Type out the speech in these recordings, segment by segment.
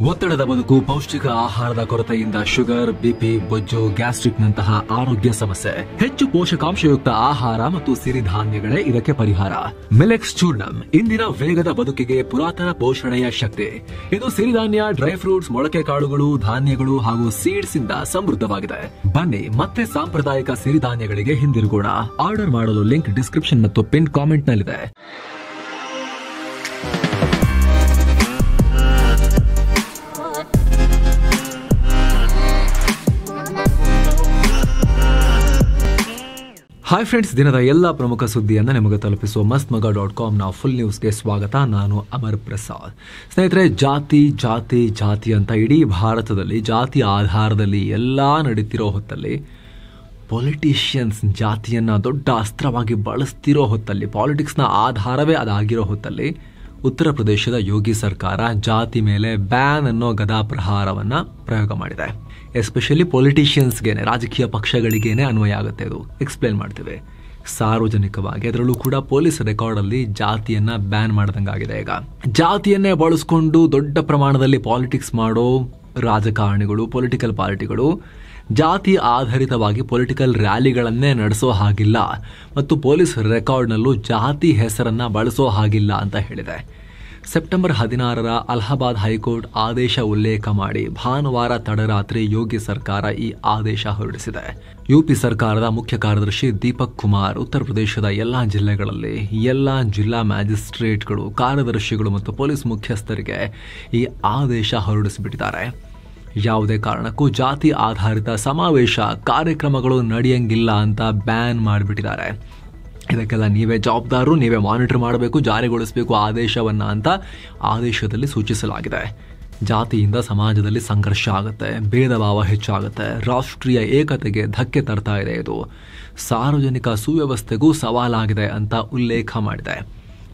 ಒತ್ತಡದ ಬದುಕು, ಪೌಷ್ಟಿಕ ಆಹಾರದ ಕೊರತೆಯಿಂದ ಶುಗರ್, ಬಿಪಿ, ಬೊಜ್ಜು, ಗ್ಯಾಸ್ಟ್ರಿಕ್ ನಂತಹ ಆರೋಗ್ಯ ಸಮಸ್ಯೆ. ಹೆಚ್ಚು ಪೋಷಕಾಂಶಯುಕ್ತ ಆಹಾರ ಮತ್ತು ಸಿರಿಧಾನ್ಯಗಳೇ ಇದಕ್ಕೆ ಪರಿಹಾರ. ಮಿಲೆಕ್ಸ್ ಚೂರ್ಣಂ ಇಂದಿನ ವೇಗದ ಬದುಕಿಗೆ ಪುರಾತನ ಪೋಷಣೆಯ ಶಕ್ತಿ. ಇದು ಸಿರಿಧಾನ್ಯ, ಡ್ರೈ ಫ್ರೂಟ್ಸ್, ಮೊಳಕೆ ಕಾಳುಗಳು, ಧಾನ್ಯಗಳು ಹಾಗೂ ಸೀಡ್ಸ್ ಇಂದ ಸಮೃದ್ಧವಾಗಿದೆ. ಬನ್ನಿ ಮತ್ತೆ ಸಾಂಪ್ರದಾಯಿಕ ಸಿರಿಧಾನ್ಯಗಳಿಗೆ ಹಿಂದಿರುಗೋಣ. ಆರ್ಡರ್ ಮಾಡಲು ಲಿಂಕ್ ಡಿಸ್ಕ್ರಿಪ್ಷನ್ ಮತ್ತು ಪಿನ್ ಕಾಮೆಂಟ್ ನಲ್ಲಿದೆ. ಹಾಯ್ ಫ್ರೆಂಡ್ಸ್, ದಿನದ ಎಲ್ಲ ಪ್ರಮುಖ ಸುದ್ದಿಯನ್ನು ನಿಮಗೆ ತಲುಪಿಸುವ mastmaga.com ಫುಲ್ ನ್ಯೂಸ್ಗೆ ಸ್ವಾಗತ. ನಾನು ಅಮರ್ ಪ್ರಸಾದ್. ಸ್ನೇಹಿತರೆ, ಜಾತಿ ಜಾತಿ ಜಾತಿ ಅಂತ ಇಡೀ ಭಾರತದಲ್ಲಿ ಜಾತಿ ಆಧಾರದಲ್ಲಿ ಎಲ್ಲ ನಡೀತಿರೋ ಹೊತ್ತಲ್ಲಿ, ಪೊಲಿಟಿಷಿಯನ್ಸ್ ಜಾತಿಯನ್ನು ದೊಡ್ಡ ಅಸ್ತ್ರವಾಗಿ ಬಳಸ್ತಿರೋ ಹೊತ್ತಲ್ಲಿ, ಪಾಲಿಟಿಕ್ಸ್ನ ಆಧಾರವೇ ಅದಾಗಿರೋ ಹೊತ್ತಲ್ಲಿ, ಉತ್ತರ ಪ್ರದೇಶದ ಯೋಗಿ ಸರ್ಕಾರ ಜಾತಿ ಮೇಲೆ ಬ್ಯಾನ್ ಅನ್ನೋ ಗದಾ ಪ್ರಹಾರವನ್ನು ಪ್ರಯೋಗ ಮಾಡಿದೆ. ಎಸ್ಪೆಷಲಿ ಪೊಲಿಟಿಷಿಯನ್ಸ್ಗೇನೆ, ರಾಜಕೀಯ ಪಕ್ಷಗಳಿಗೇನೆ ಅನ್ವಯ ಆಗುತ್ತೆ. ಇದು ಎಕ್ಸ್ಪ್ಲೇನ್ ಮಾಡ್ತೇವೆ ಸಾರ್ವಜನಿಕವಾಗಿ. ಅದರಲ್ಲೂ ಕೂಡ ಪೊಲೀಸ್ ರೆಕಾರ್ಡಲ್ಲಿ ಜಾತಿಯನ್ನ ಬ್ಯಾನ್ ಮಾಡ್ದಂಗಾಗಿದೆ. ಈಗ ಜಾತಿಯನ್ನೇ ಬಳಸ್ಕೊಂಡು ದೊಡ್ಡ ಪ್ರಮಾಣದಲ್ಲಿ ಪಾಲಿಟಿಕ್ಸ್ ಮಾಡೋ ರಾಜಕಾರಣಿಗಳು, ಪೊಲಿಟಿಕಲ್ ಪಾರ್ಟಿಗಳು ಜಾತಿ ಆಧಾರಿತವಾಗಿ ಪೊಲಿಟಿಕಲ್ ರ್ಯಾಲಿಗಳನ್ನೇ ನಡೆಸೋ ಹಾಗಿಲ್ಲ ಮತ್ತು ಪೊಲೀಸ್ ರೆಕಾರ್ಡ್ನಲ್ಲೂ ಜಾತಿ ಹೆಸರನ್ನ ಬಳಸೋ ಹಾಗಿಲ್ಲ ಅಂತ ಹೇಳಿದೆ. ಸೆಪ್ಟೆಂಬರ್ 16 ಅಲಹಾಬಾದ್ ಹೈಕೋರ್ಟ್ ಆದೇಶ ಉಲ್ಲೇಖ ಮಾಡಿ ಭಾನುವಾರ ತಡರಾತ್ರಿ ಯೋಗಿ ಸರ್ಕಾರ ಈ ಆದೇಶ ಹೊರಡಿಸಿದೆ. ಯುಪಿ ಸರ್ಕಾರದ ಮುಖ್ಯ ಕಾರ್ಯದರ್ಶಿ ದೀಪಕ್ ಕುಮಾರ್ ಉತ್ತರ ಪ್ರದೇಶದ ಎಲ್ಲಾ ಜಿಲ್ಲೆಗಳಲ್ಲಿ ಎಲ್ಲಾ ಜಿಲ್ಲಾ ಮ್ಯಾಜಿಸ್ಟ್ರೇಟ್ಗಳು, ಕಾರ್ಯದರ್ಶಿಗಳು ಮತ್ತು ಪೊಲೀಸ್ ಮುಖ್ಯಸ್ಥರಿಗೆ ಈ ಆದೇಶ ಹೊರಡಿಸಿಬಿಟ್ಟಿದ್ದಾರೆ. ಯಾವುದೇ ಕಾರಣಕ್ಕೂ ಜಾತಿ ಆಧಾರಿತ ಸಮಾವೇಶ, ಕಾರ್ಯಕ್ರಮಗಳು ನಡೆಯಂಗಿಲ್ಲ ಅಂತ ಬ್ಯಾನ್ ಮಾಡಿಬಿಟ್ಟಿದ್ದಾರೆ. ಇದಕ್ಕೆಲ್ಲ ನೀವೇ ಜವಾಬ್ದಾರರು, ನೀವೇ ಮಾನಿಟರ್ ಮಾಡಬೇಕು, ಜಾರಿಗೊಳಿಸಬೇಕು ಆದೇಶವನ್ನ ಅಂತ ಆದೇಶದಲ್ಲಿ ಸೂಚಿಸಲಾಗಿದೆ. ಜಾತಿಯಿಂದ ಸಮಾಜದಲ್ಲಿ ಸಂಘರ್ಷ ಆಗುತ್ತೆ, ಭೇದ ಭಾವ ಹೆಚ್ಚಾಗುತ್ತೆ, ರಾಷ್ಟ್ರೀಯ ಏಕತೆಗೆ ಧಕ್ಕೆ ತರ್ತಾ ಇದೆ, ಇದು ಸಾರ್ವಜನಿಕ ಸುವ್ಯವಸ್ಥೆಗೂ ಸವಾಲಾಗಿದೆ ಅಂತ ಉಲ್ಲೇಖ ಮಾಡಿದೆ.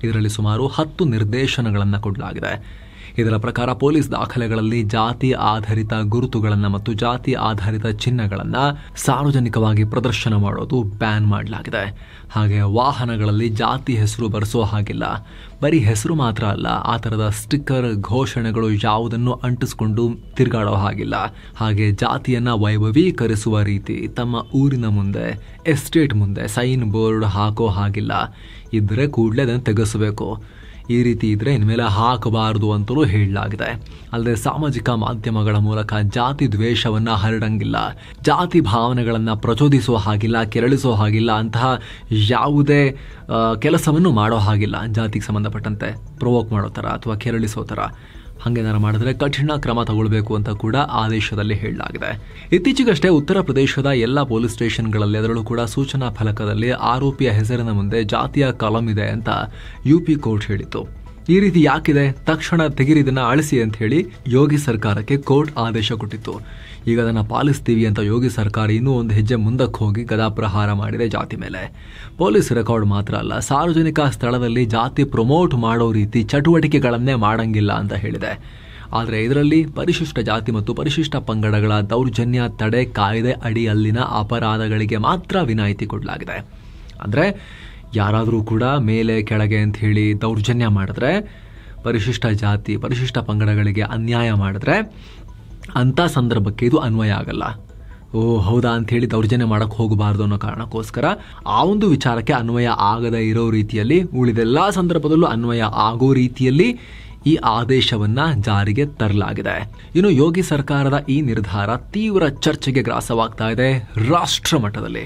ಇದರಲ್ಲಿ ಸುಮಾರು 10 ನಿರ್ದೇಶನಗಳನ್ನು ಕೊಡಲಾಗಿದೆ. ಇದರ ಪ್ರಕಾರ ಪೊಲೀಸ್ ದಾಖಲೆಗಳಲ್ಲಿ ಜಾತಿ ಆಧಾರಿತ ಗುರುತುಗಳನ್ನು ಮತ್ತು ಜಾತಿ ಆಧಾರಿತ ಚಿಹ್ನೆಗಳನ್ನು ಸಾರ್ವಜನಿಕವಾಗಿ ಪ್ರದರ್ಶನ ಮಾಡೋದು ಬ್ಯಾನ್ ಮಾಡಲಾಗಿದೆ. ಹಾಗೆ ವಾಹನಗಳಲ್ಲಿ ಜಾತಿ ಹೆಸರು ಬರೆಸೋ ಹಾಗಿಲ್ಲ. ಬರೀ ಹೆಸರು ಮಾತ್ರ ಅಲ್ಲ, ಆ ಥರದ ಸ್ಟಿಕ್ಕರ್, ಘೋಷಣೆಗಳು ಯಾವುದನ್ನು ಅಂಟಿಸ್ಕೊಂಡು ತಿರುಗಾಡೋ ಹಾಗಿಲ್ಲ. ಹಾಗೆ ಜಾತಿಯನ್ನ ವೈಭವೀಕರಿಸುವ ರೀತಿ ತಮ್ಮ ಊರಿನ ಮುಂದೆ, ಎಸ್ಟೇಟ್ ಮುಂದೆ ಸೈನ್ ಬೋರ್ಡ್ ಹಾಕೋ ಹಾಗಿಲ್ಲ. ಇದ್ರೆ ಕೂಡಲೇ ಅದನ್ನು ತೆಗೆಸಬೇಕು. ಈ ರೀತಿ ಇದ್ರೆ ಇನ್ಮೇಲೆ ಹಾಕಬಾರದು ಅಂತಲೂ ಹೇಳಲಾಗಿದೆ. ಅಲ್ಲದೆ ಸಾಮಾಜಿಕ ಮಾಧ್ಯಮಗಳ ಮೂಲಕ ಜಾತಿ ದ್ವೇಷವನ್ನ ಹರಡಂಗಿಲ್ಲ, ಜಾತಿ ಭಾವನೆಗಳನ್ನ ಪ್ರಚೋದಿಸುವ ಹಾಗಿಲ್ಲ, ಕೆರಳಿಸೋ ಹಾಗಿಲ್ಲ, ಅಂತಹ ಯಾವುದೇ ಕೆಲಸವನ್ನು ಮಾಡೋ ಹಾಗಿಲ್ಲ. ಜಾತಿಗೆ ಸಂಬಂಧಪಟ್ಟಂತೆ ಪ್ರೊವೋಕ್ ಮಾಡೋ ಥರ ಅಥವಾ ಕೆರಳಿಸೋ ಥರ ಹಾಗೇನಾರು ಮಾಡಿದ್ರೆ ಕಠಿಣ ಕ್ರಮ ತಗೊಳ್ಬೇಕು ಅಂತ ಕೂಡ ಆದೇಶದಲ್ಲಿ ಹೇಳಲಾಗಿದೆ. ಇತ್ತೀಚೆಗಷ್ಟೇ ಉತ್ತರ ಪ್ರದೇಶದ ಎಲ್ಲ ಪೊಲೀಸ್ ಸ್ಟೇಷನ್ಗಳಲ್ಲಿ, ಅದರಲ್ಲೂ ಕೂಡ ಸೂಚನಾ ಫಲಕದಲ್ಲಿ ಆರೋಪಿಯ ಹೆಸರಿನ ಮುಂದೆ ಜಾತಿಯ ಕಾಲಂ ಇದೆ ಅಂತ ಯುಪಿ ಕೋರ್ಟ್ ಹೇಳಿತ್ತು. ಈ ರೀತಿ ಯಾಕಿದೆ, ತಕ್ಷಣ ತೆಗಿರಿದನ್ನ ಅಳಿಸಿ ಅಂತ ಹೇಳಿ ಯೋಗಿ ಸರ್ಕಾರಕ್ಕೆ ಕೋರ್ಟ್ ಆದೇಶ ಕೊಟ್ಟಿತ್ತು. ಈಗ ಅದನ್ನ ಪಾಲಿಸ್ತೀವಿ ಅಂತ ಯೋಗಿ ಸರ್ಕಾರ ಇನ್ನೂ ಒಂದು ಹೆಜ್ಜೆ ಮುಂದಕ್ಕೆ ಹೋಗಿ ಗದಾ ಪ್ರಹಾರ ಮಾಡಿದೆ ಜಾತಿ ಮೇಲೆ. ಪೊಲೀಸ್ ರೆಕಾರ್ಡ್ ಮಾತ್ರ ಅಲ್ಲ, ಸಾರ್ವಜನಿಕ ಸ್ಥಳದಲ್ಲಿ ಜಾತಿ ಪ್ರಮೋಟ್ ಮಾಡೋ ರೀತಿ ಚಟುವಟಿಕೆಗಳನ್ನೇ ಮಾಡಂಗಿಲ್ಲ ಅಂತ ಹೇಳಿದೆ. ಆದರೆ ಇದರಲ್ಲಿ ಪರಿಶಿಷ್ಟ ಜಾತಿ ಮತ್ತು ಪರಿಶಿಷ್ಟ ಪಂಗಡಗಳ ದೌರ್ಜನ್ಯ ತಡೆ ಕಾಯ್ದೆ ಅಡಿಯಲ್ಲಿನ ಅಪರಾಧಗಳಿಗೆ ಮಾತ್ರ ವಿನಾಯಿತಿ ಕೊಡಲಾಗಿದೆ. ಅಂದರೆ ಯಾರಾದರೂ ಕೂಡ ಮೇಲೆ ಕೆಳಗೆ ಅಂತ ಹೇಳಿ ದೌರ್ಜನ್ಯ ಮಾಡಿದ್ರೆ, ಪರಿಶಿಷ್ಟ ಜಾತಿ ಪರಿಶಿಷ್ಟ ಪಂಗಡಗಳಿಗೆ ಅನ್ಯಾಯ ಮಾಡಿದ್ರೆ ಅಂಥ ಸಂದರ್ಭಕ್ಕೆ ಇದು ಅನ್ವಯ ಆಗಲ್ಲ. ಹೌದಾ ಅಂತ ಹೇಳಿ ದೌರ್ಜನ್ಯ ಮಾಡಕ್ಕೆ ಹೋಗಬಾರ್ದು ಅನ್ನೋ ಕಾರಣಕ್ಕೋಸ್ಕರ ಆ ಒಂದು ವಿಚಾರಕ್ಕೆ ಅನ್ವಯ ಆಗದ ಇರೋ ರೀತಿಯಲ್ಲಿ, ಉಳಿದೆಲ್ಲ ಸಂದರ್ಭದಲ್ಲೂ ಅನ್ವಯ ಆಗೋ ರೀತಿಯಲ್ಲಿ ಈ ಆದೇಶವನ್ನ ಜಾರಿಗೆ ತರಲಾಗಿದೆ. ಇನ್ನು ಯೋಗಿ ಸರ್ಕಾರದ ಈ ನಿರ್ಧಾರ ತೀವ್ರ ಚರ್ಚೆಗೆ ಗ್ರಾಸವಾಗ್ತಾ ಇದೆ ರಾಷ್ಟ್ರ ಮಟ್ಟದಲ್ಲಿ.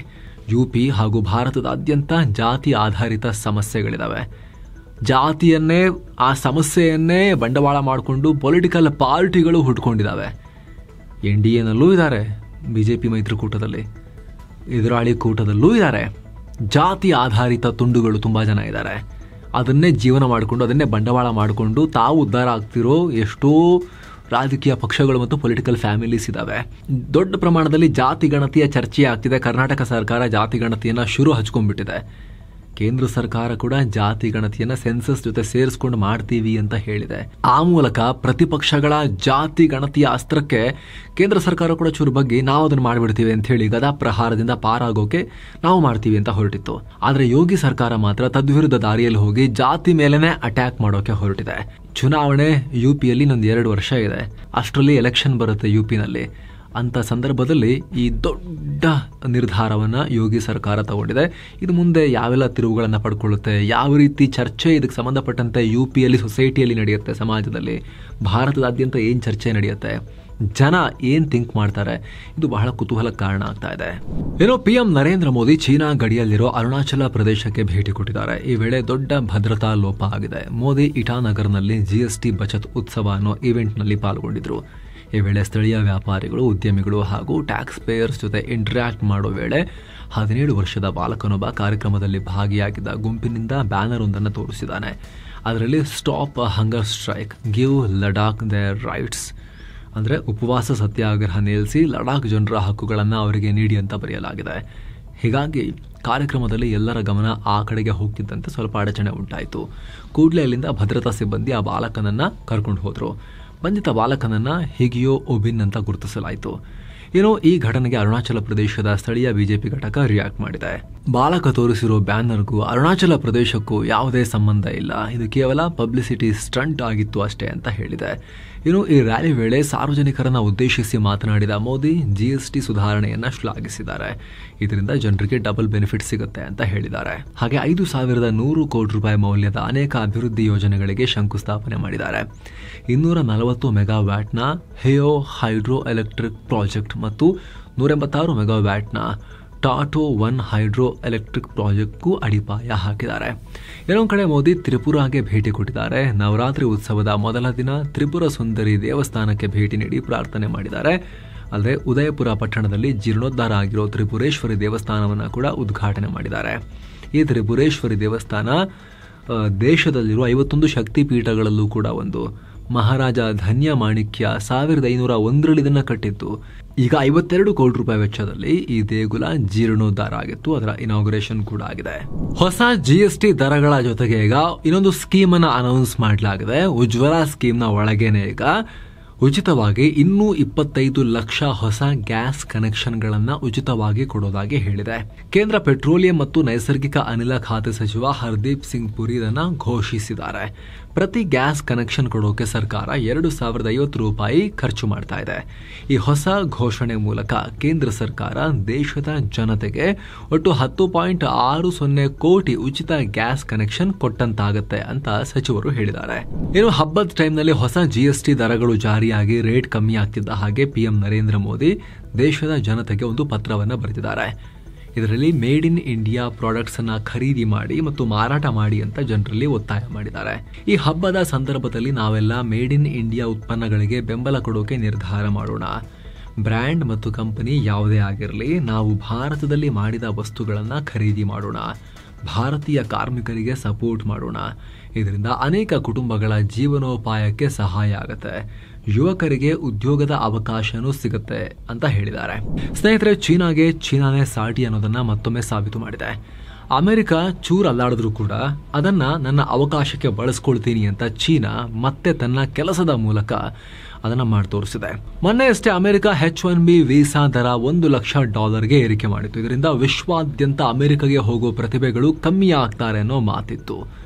ಯುಪಿ ಹಾಗೂ ಭಾರತದಾದ್ಯಂತ ಜಾತಿ ಆಧಾರಿತ ಸಮಸ್ಯೆಗಳಿದಾವೆ. ಜಾತಿಯನ್ನೇ, ಆ ಸಮಸ್ಯೆಯನ್ನೇ ಬಂಡವಾಳ ಮಾಡಿಕೊಂಡು ಪೊಲಿಟಿಕಲ್ ಪಾರ್ಟಿಗಳು ಹುಟ್ಕೊಂಡಿದ್ದಾವೆ. NDAನಲ್ಲೂ ಇದ್ದಾರೆ, ಬಿಜೆಪಿ ಮೈತ್ರಿಕೂಟದಲ್ಲಿ, ಎದುರಾಳಿ ಕೂಟದಲ್ಲೂ ಇದ್ದಾರೆ. ಜಾತಿ ಆಧಾರಿತ ತುಂಡುಗಳು ತುಂಬ ಜನ ಇದ್ದಾರೆ. ಅದನ್ನೇ ಜೀವನ ಮಾಡಿಕೊಂಡು, ಅದನ್ನೇ ಬಂಡವಾಳ ಮಾಡಿಕೊಂಡು ತಾವು ಉದ್ಧಾರ ಆಗ್ತಿರೋ ಎಷ್ಟೋ ರಾಜಕೀಯ ಪಕ್ಷಗಳು ಮತ್ತು ಪೊಲಿಟಿಕಲ್ ಫ್ಯಾಮಿಲೀಸ್ ಇದ್ದಾವೆ. ದೊಡ್ಡ ಪ್ರಮಾಣದಲ್ಲಿ ಜಾತಿ ಗಣತಿಯ ಚರ್ಚೆ ಆಗ್ತಿದೆ. ಕರ್ನಾಟಕ ಸರ್ಕಾರ ಜಾತಿ ಗಣತಿಯನ್ನು ಶುರು ಹಚ್ಕೊಂಡ್ಬಿಟ್ಟಿದೆ. ಕೇಂದ್ರ ಸರ್ಕಾರ ಕೂಡ ಜಾತಿ ಗಣತಿಯನ್ನ ಸೆನ್ಸಸ್ ಜೊತೆ ಸೇರಿಸ್ಕೊಂಡು ಮಾಡ್ತೀವಿ ಅಂತ ಹೇಳಿದೆ. ಆ ಮೂಲಕ ಪ್ರತಿಪಕ್ಷಗಳ ಜಾತಿ ಗಣತಿಯ ಅಸ್ತ್ರಕ್ಕೆ ಕೇಂದ್ರ ಸರ್ಕಾರ ಕೂಡ ಚೂರು ಬಗ್ಗೆ ನಾವು ಅದನ್ನು ಮಾಡಿಬಿಡ್ತೀವಿ ಅಂತ ಹೇಳಿ ಗದಾ ಪ್ರಹಾರದಿಂದ ಪಾರಾಗೋಕೆ ನಾವು ಮಾಡ್ತೀವಿ ಅಂತ ಹೊರಟಿತ್ತು. ಆದ್ರೆ ಯೋಗಿ ಸರ್ಕಾರ ಮಾತ್ರ ತದ್ವಿರುದ್ಧ ದಾರಿಯಲ್ಲಿ ಹೋಗಿ ಜಾತಿ ಮೇಲೆನೆ ಅಟ್ಯಾಕ್ ಮಾಡೋಕೆ ಹೊರಟಿದೆ. ಚುನಾವಣೆ ಯುಪಿಯಲ್ಲಿ ಇನ್ನೊಂದು 2 ವರ್ಷ ಇದೆ, ಅಷ್ಟರಲ್ಲಿ ಎಲೆಕ್ಷನ್ ಬರುತ್ತೆ ಯುಪಿನಲ್ಲಿ. ಅಂತ ಸಂದರ್ಭದಲ್ಲಿ ಈ ದೊಡ್ಡ ನಿರ್ಧಾರವನ್ನ ಯೋಗಿ ಸರ್ಕಾರ ತಗೊಂಡಿದೆ. ಇದು ಮುಂದೆ ಯಾವೆಲ್ಲ ತಿರುವುಗಳನ್ನು ಪಡ್ಕೊಳ್ಳುತ್ತೆ, ಯಾವ ರೀತಿ ಚರ್ಚೆ ಇದಕ್ಕೆ ಸಂಬಂಧಪಟ್ಟಂತೆ ಯುಪಿಯಲ್ಲಿ ಸೊಸೈಟಿಯಲ್ಲಿ ನಡೆಯುತ್ತೆ, ಸಮಾಜದಲ್ಲಿ ಭಾರತದಾದ್ಯಂತ ಏನ್ ಚರ್ಚೆ ನಡೆಯುತ್ತೆ, ಜನ ಏನ್ ಥಿಂಕ್ ಮಾಡ್ತಾರೆ, ಇದು ಬಹಳ ಕುತೂಹಲಕ್ಕೆ ಕಾರಣ ಆಗ್ತಾ ಇದೆ. ಏನೋ PM ನರೇಂದ್ರ ಮೋದಿ ಚೀನಾ ಗಡಿಯಲ್ಲಿರೋ ಅರುಣಾಚಲ ಪ್ರದೇಶಕ್ಕೆ ಭೇಟಿ ಕೊಟ್ಟಿದ್ದಾರೆ. ಈ ವೇಳೆ ದೊಡ್ಡ ಭದ್ರತಾ ಲೋಪ ಆಗಿದೆ. ಮೋದಿ ಇಟಾನಗರ್ನಲ್ಲಿ GST ಬಚತ್ ಉತ್ಸವ ಅನ್ನೋ ಇವೆಂಟ್ನಲ್ಲಿ ಪಾಲ್ಗೊಂಡಿದ್ರು. ಈ ವೇಳೆ ಸ್ಥಳೀಯ ವ್ಯಾಪಾರಿಗಳು, ಉದ್ಯಮಿಗಳು ಹಾಗೂ ಟ್ಯಾಕ್ಸ್ ಪೇಯರ್ಸ್ ಜೊತೆ ಇಂಟರಾಕ್ಟ್ ಮಾಡೋ ವೇಳೆ 17 ವರ್ಷದ ಬಾಲಕನೊಬ್ಬ ಕಾರ್ಯಕ್ರಮದಲ್ಲಿ ಭಾಗಿಯಾಗಿದ್ದ ಗುಂಪಿನಿಂದ ಬ್ಯಾನರ್ ಒಂದನ್ನು ತೋರಿಸಿದ್ದಾನೆ. ಅದರಲ್ಲಿ stop hunger strike, give Ladakh their rights, ಅಂದರೆ ಉಪವಾಸ ಸತ್ಯಾಗ್ರಹ ನಿಲ್ಲಿಸಿ ಲಡಾಖ್ ಜನರ ಹಕ್ಕುಗಳನ್ನು ಅವರಿಗೆ ನೀಡಿ ಅಂತ ಬರೆಯಲಾಗಿದೆ. ಹೀಗಾಗಿ ಕಾರ್ಯಕ್ರಮದಲ್ಲಿ ಎಲ್ಲರ ಗಮನ ಆ ಕಡೆಗೆ ಹೋಗ್ತಿದ್ದಂತೆ ಸ್ವಲ್ಪ ಅಡಚಣೆ ಉಂಟಾಯಿತು. ಕೂಡಲೇ ಅಲ್ಲಿಂದ ಭದ್ರತಾ ಸಿಬ್ಬಂದಿ ಆ ಬಾಲಕನನ್ನ ಕರ್ಕೊಂಡು ಹೋದ್ರು. ಬಂಧಿತ ಬಾಲಕನನ್ನ ಹಿಗಿಯೋ ಒಬಿನ್ ಅಂತ ಗುರುತಿಸಲಾಯಿತು. ಏನೋ ಈ ಘಟನೆಗೆ ಅರುಣಾಚಲ ಪ್ರದೇಶದ ಸ್ಥಳೀಯ ಬಿಜೆಪಿ ಘಟಕ ರಿಯಾಕ್ಟ್ ಮಾಡಿದೆ. ಬಾಲಕ ತೋರಿಸಿರೋ ಬ್ಯಾನರ್ಗೂ ಅರುಣಾಚಲ ಪ್ರದೇಶಕ್ಕೂ ಯಾವುದೇ ಸಂಬಂಧ ಇಲ್ಲ, ಇದು ಕೇವಲ ಪಬ್ಲಿಸಿಟಿ ಸ್ಟಂಟ್ ಆಗಿತ್ತು ಅಷ್ಟೇ ಅಂತ ಹೇಳಿದೆ. ಇನ್ನು ಈ ರ್ಯಾಲಿ ವೇಳೆ ಸಾರ್ವಜನಿಕರನ್ನ ಉದ್ದೇಶಿಸಿ ಮಾತನಾಡಿದ ಮೋದಿ GST ಸುಧಾರಣೆಯನ್ನ ಶ್ಲಾಘಿಸಿದ್ದಾರೆ. ಇದರಿಂದ ಜನರಿಗೆ ಡಬಲ್ ಬೆನಿಫಿಟ್ ಸಿಗುತ್ತೆ ಅಂತ ಹೇಳಿದ್ದಾರೆ. ಹಾಗೆ 5,100 ಕೋಟಿ ರೂಪಾಯಿ ಮೌಲ್ಯದ ಅನೇಕ ಅಭಿವೃದ್ಧಿ ಯೋಜನೆಗಳಿಗೆ ಶಂಕುಸ್ಥಾಪನೆ ಮಾಡಿದ್ದಾರೆ. 240 ಮೆಗಾವ್ಯಾಟ್ನ ಹೇಯೋ ಹೈಡ್ರೋ ಎಲೆಕ್ಟ್ರಿಕ್ ಪ್ರಾಜೆಕ್ಟ್ ಮತ್ತು 186 ಮೆಗಾವ್ಯಾಟ್ನ ಟಾಟೋ 1 ಹೈಡ್ರೋ ಎಲೆಕ್ಟ್ರಿಕ್ ಪ್ರಾಜೆಕ್ಟ್ಗೂ ಅಡಿಪಾಯ ಹಾಕಿದ್ದಾರೆ. ಇನ್ನೊಂದು ಕಡೆ ಮೋದಿ ತ್ರಿಪುರಾಗೆ ಭೇಟಿ ಕೊಟ್ಟಿದ್ದಾರೆ. ನವರಾತ್ರಿ ಉತ್ಸವದ ಮೊದಲ ದಿನ ತ್ರಿಪುರ ಸುಂದರಿ ದೇವಸ್ಥಾನಕ್ಕೆ ಭೇಟಿ ನೀಡಿ ಪ್ರಾರ್ಥನೆ ಮಾಡಿದ್ದಾರೆ. ಅಲ್ಲದೆ ಉದಯಪುರ ಪಟ್ಟಣದಲ್ಲಿ ಜೀರ್ಣೋದ್ಧಾರ ಆಗಿರೋ ತ್ರಿಪುರೇಶ್ವರಿ ದೇವಸ್ಥಾನವನ್ನು ಕೂಡ ಉದ್ಘಾಟನೆ ಮಾಡಿದ್ದಾರೆ. ಈ ತ್ರಿಪುರೇಶ್ವರಿ ದೇವಸ್ಥಾನ ದೇಶದಲ್ಲಿರುವ 51 ಶಕ್ತಿ ಪೀಠಗಳಲ್ಲೂ ಕೂಡ ಒಂದು. ಮಹಾರಾಜ ಧನ್ಯ ಮಾಣಿಕ್ಯ 1501ರಲ್ಲಿ ಇದನ್ನ ಕಟ್ಟಿತ್ತು. ಈಗ 52 ಕೋಟಿ ರೂಪಾಯಿ ವೆಚ್ಚದಲ್ಲಿ ಈ ದೇಗುಲ ಜೀರ್ಣೋದ್ಧಾರ ಆಗಿತ್ತು. ಅದರ ಇನಾಗ್ರೇಷನ್ ಕೂಡ ಆಗಿದೆ. ಹೊಸ GST ದರಗಳ ಜೊತೆಗೆ ಈಗ ಇನ್ನೊಂದು ಸ್ಕೀಮ್ ಅನ್ನ ಅನೌನ್ಸ್ ಮಾಡಲಾಗಿದೆ. ಉಜ್ವಲ ಸ್ಕೀಮ್ ನ ಒಳಗೇನೆ ಈಗ ಉಚಿತವಾಗಿ ಇನ್ನೂ 25 ಲಕ್ಷ ಹೊಸ ಗ್ಯಾಸ್ ಕನೆಕ್ಷನ್ಗಳನ್ನು ಉಚಿತವಾಗಿ ಕೊಡೋದಾಗಿ ಹೇಳಿದೆ. ಕೇಂದ್ರ ಪೆಟ್ರೋಲಿಯಂ ಮತ್ತು ನೈಸರ್ಗಿಕ ಅನಿಲ ಖಾತೆ ಸಚಿವ ಹರ್ದೀಪ್ ಸಿಂಗ್ ಪುರಿ ಇದನ್ನು ಘೋಷಿಸಿದ್ದಾರೆ. ಪ್ರತಿ ಗ್ಯಾಸ್ ಕನೆಕ್ಷನ್ ಕೊಡೋಕೆ ಸರ್ಕಾರ 2,050 ರೂಪಾಯಿ ಖರ್ಚು ಮಾಡ್ತಾ ಇದೆ. ಈ ಹೊಸ ಘೋಷಣೆ ಮೂಲಕ ಕೇಂದ್ರ ಸರ್ಕಾರ ದೇಶದ ಜನತೆಗೆ ಒಟ್ಟು 10.60 ಕೋಟಿ ಉಚಿತ ಗ್ಯಾಸ್ ಕನೆಕ್ಷನ್ ಕೊಟ್ಟಂತಾಗತ್ತೆ ಅಂತ ಸಚಿವರು ಹೇಳಿದ್ದಾರೆ. ಇನ್ನು ಹಬ್ಬದ ಟೈಮ್ನಲ್ಲಿ ಹೊಸ GST ದರಗಳು ಜಾರಿಯಾಗಿ ರೇಟ್ ಕಮ್ಮಿ ಆಗ್ತಿದ್ದ ಹಾಗೆ PM ನರೇಂದ್ರ ಮೋದಿ ದೇಶದ ಜನತೆಗೆ ಒಂದು ಪತ್ರವನ್ನು ಬರೆದಿದ್ದಾರೆ. ಇದರಲ್ಲಿ ಮೇಡ್ ಇನ್ ಇಂಡಿಯಾ ಪ್ರಾಡಕ್ಟ್ಸ್ ಅನ್ನ ಖರೀದಿ ಮಾಡಿ ಮತ್ತು ಮಾರಾಟ ಮಾಡಿ ಅಂತ ಜನರಲ್ಲಿ ಒತ್ತಾಯ ಮಾಡಿದ್ದಾರೆ. ಈ ಹಬ್ಬದ ಸಂದರ್ಭದಲ್ಲಿ ನಾವೆಲ್ಲ ಮೇಡ್ ಇನ್ ಇಂಡಿಯಾ ಉತ್ಪನ್ನಗಳಿಗೆ ಬೆಂಬಲ ಕೊಡೋಕೆ ನಿರ್ಧಾರ ಮಾಡೋಣ. ಬ್ರ್ಯಾಂಡ್ ಮತ್ತು ಕಂಪನಿ ಯಾವುದೇ ಆಗಿರಲಿ, ನಾವು ಭಾರತದಲ್ಲಿ ಮಾಡಿದ ವಸ್ತುಗಳನ್ನು ಖರೀದಿ ಮಾಡೋಣ. ಭಾರತೀಯ ಕಾರ್ಮಿಕರಿಗೆ ಸಪೋರ್ಟ್ ಮಾಡೋಣ. ಇದರಿಂದ ಅನೇಕ ಕುಟುಂಬಗಳ ಜೀವನೋಪಾಯಕ್ಕೆ ಸಹಾಯ ಆಗುತ್ತೆ, ಯುವಕರಿಗೆ ಉದ್ಯೋಗದ ಅವಕಾಶನೂ ಸಿಗುತ್ತೆ ಅಂತ ಹೇಳಿದ್ದಾರೆ. ಸ್ನೇಹಿತರೆ, ಚೀನಾನೇ ಸಾಟಿ ಅನ್ನೋದನ್ನ ಮತ್ತೊಮ್ಮೆ ಸಾಬೀತು ಮಾಡಿದೆ. ಅಮೆರಿಕ ಚೂರು ಅಲ್ಲಾಡಿದ್ರು ಕೂಡ ಅದನ್ನ ನನ್ನ ಅವಕಾಶಕ್ಕೆ ಬಳಸ್ಕೊಳ್ತೀನಿ ಅಂತ ಚೀನಾ ಮತ್ತೆ ತನ್ನ ಕೆಲಸದ ಮೂಲಕ ಅದನ್ನ ಮಾಡಿ ತೋರಿಸಿದೆ. ಮೊನ್ನೆಯಷ್ಟೇ ಅಮೆರಿಕ H-1B ವೀಸಾ ದರ $1 ಲಕ್ಷ ಏರಿಕೆ ಮಾಡಿತ್ತು. ಇದರಿಂದ ವಿಶ್ವಾದ್ಯಂತ ಅಮೆರಿಕಗೆ ಹೋಗೋ ಪ್ರತಿಭೆಗಳು ಕಮ್ಮಿ ಆಗ್ತಾರೆ ಅನ್ನೋ ಮಾತಿತ್ತು.